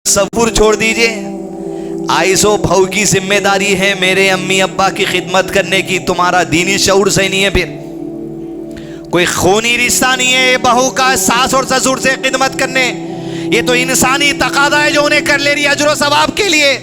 तसव्वुर छोड़ दीजिए। आइसो भाऊ की जिम्मेदारी है मेरे अम्मी अब्बा की खिदमत करने की, तुम्हारा दीनी शऊर सही नहीं है। फिर कोई खूनी रिश्ता नहीं है बहू का सास और ससुर से खिदमत करने, ये तो इंसानी तकादा है जो उन्हें कर ले रही है अजर सवाब के लिए।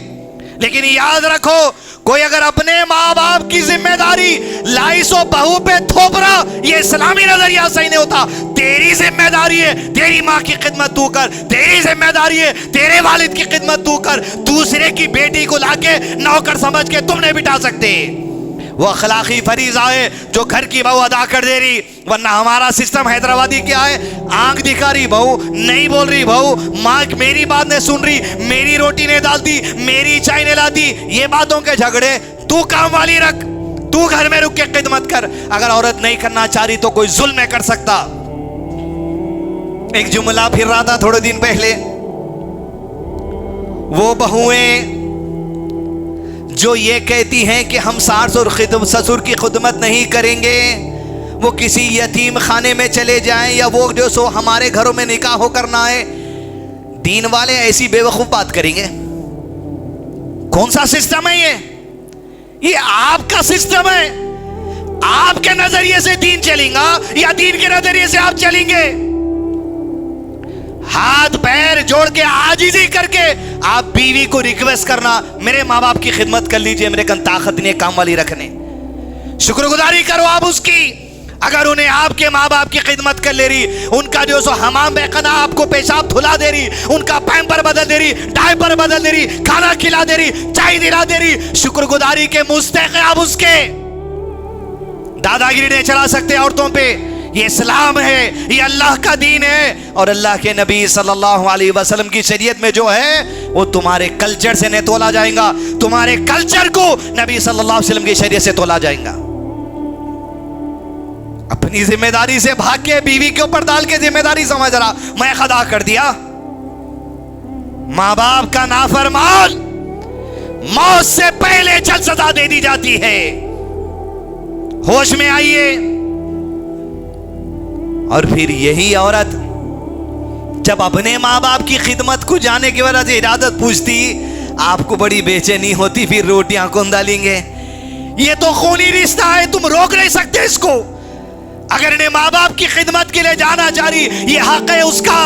लेकिन याद रखो, कोई अगर अपने माँ बाप की जिम्मेदारी लाइसो बहू पे थोप रहा, ये इस्लामी नजरिया सही नहीं होता। तेरी जिम्मेदारी है तेरी माँ की खिदमत तू कर, तेरी जिम्मेदारी है तेरे वालिद की खिदमत तू कर। दूसरे की बेटी को लाके नौकर समझ के तुम नहीं बिठा सकते। वो अखलाकी फरीजा है जो घर की बहू अदा कर दे रही, वरना हमारा सिस्टम हैदराबादी क्या है, आंख दिखा रही बहू, नहीं बोल रही बहू, माँ मेरी बात नहीं सुन रही, मेरी रोटी नहीं डालती, मेरी चाय नहीं लाती, ये बातों के झगड़े। तू काम वाली रख, तू घर में रुक के खिदमत कर। अगर औरत नहीं करना चाह रही तो कोई जुल्म नहीं कर सकता। एक जुमला फिर रहा था थोड़े दिन पहले, वो बहुएं जो ये कहती हैं कि हम सास और ससुर की खिदमत नहीं करेंगे, वो किसी यतीम खाने में चले जाएं, या वो जो सो हमारे घरों में निकाह हो करना है। दीन वाले ऐसी बेवकूफ बात करेंगे। कौन सा सिस्टम है ये आपका सिस्टम है। आपके नजरिए से दीन चलेगा या दीन के नजरिए से आप चलेंगे? हाथ पैर जोड़ के आजीजी करके आप बीवी को रिक्वेस्ट करना, मेरे माँ बाप की खिदमत कर लीजिए, मेरे कन ताकत नहीं काम वाली रखने। शुक्रगुजारी करो आप उसकी। अगर उन्हें आपके माँ बाप की खिदमत कर ले रही, उनका जो सो हमाम बेखना आपको पेशाब धुला दे रही, उनका पैम्पर बदल दे रही, डायपर बदल दे रही, खाना खिला दे रही, चाय दिला दे रही, शुक्रगुजारी के मुस्तहिक आप उसके। दादागिरी नहीं चला सकते औरतों पे। ये इस्लाम है, ये अल्लाह का दीन है, और अल्लाह के नबी सल्लल्लाहु अलैहि वसल्लम की शरीयत में जो है वो तुम्हारे कल्चर से नहीं तोला जाएगा। तुम्हारे कल्चर को नबी सल्लल्लाहु अलैहि वसल्लम की शरीयत से तोला जाएगा। अपनी जिम्मेदारी से भाग के बीवी के ऊपर डाल के जिम्मेदारी समझ रहा मैं अदा कर दिया। माँ बाप का नाफरमान मौत से पहले जल्द सजा दे दी जाती है। होश में आइए। और फिर यही औरत जब अपने माँ बाप की खिदमत को जाने की वजह से इजाजत पूछती, आपको बड़ी बेचैनी होती, फिर रोटियां कौन डालेंगे? ये तो खूनी रिश्ता है, तुम रोक नहीं सकते इसको। अगर इन्हें माँ बाप की खिदमत के लिए जाना चाह रही, ये हक है उसका।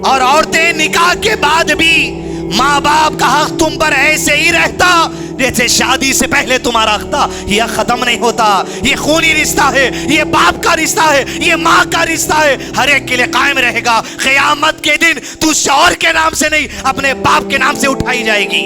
और औरतें निकाह के बाद भी माँ बाप का हक तुम पर ऐसे ही रहता जैसे शादी से पहले तुम्हारा हक था। यह खत्म नहीं होता। ये खूनी रिश्ता है, ये बाप का रिश्ता है, ये माँ का रिश्ता है, हर एक के लिए कायम रहेगा। क़यामत के दिन तू शौहर के नाम से नहीं, अपने बाप के नाम से उठाई जाएगी।